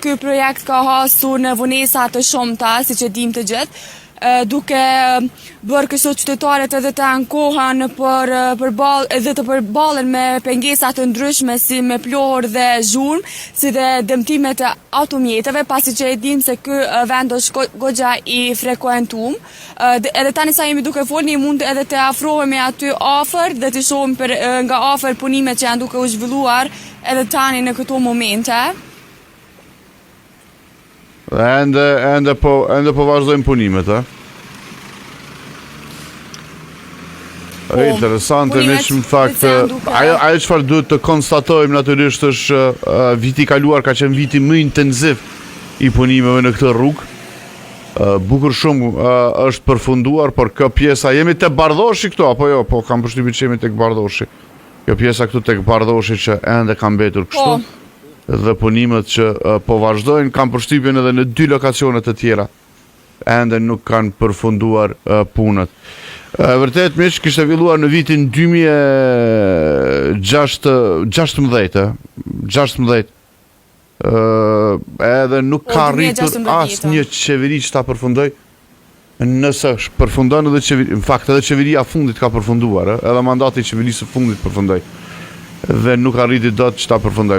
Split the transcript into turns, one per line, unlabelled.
ky projekt ka hasur në vonesa të shumta, siç e dim të gjithë, duke bërë kështu qytetarët edhe të ankohen edhe të përballen me pengesa të ndryshme si me plohur dhe zhurmë, si dhe dëmtimet e automjeteve, pasi që e dim se ky vend është goxha i frekuentuar. Edhe tani sa jemi duke folni, mund edhe të afrohemi aty afër dhe të shohim nga afër punimet që janë duke u zhvilluar edhe tani në këto momente.
Ende po vazhdojmë punimet, a? Interesante, në fakt, ajo çfarë duhet të konstatojmë natyrisht është viti i kaluar ka qenë viti më intensiv i punimeve në këtë rrugë. Bukur shumë është përfunduar, por kjo pjesa jemi te Bardhoshi këtu apo jo? Po kam përshtypjen që jemi tek Bardhoshi. Kjo pjesa këtu tek Bardhoshi që ende ka mbetur kështu. Dhe punimet që po vazhdojnë, kam përshtypjen edhe në 2 lokacione të tjera. Ende nuk kanë përfunduar punët. Vërtet miq, kishte filluar në vitin 2016. Edhe nuk ka arritur asnjë qeveri që ta përfundoj. Nëse përfundon edhe qeveri, në fakt edhe qeveria fundit ka përfunduar, edhe mandati i qeverisë fundit përfundoi. Dhe nuk arriti dot që ta përfundoj.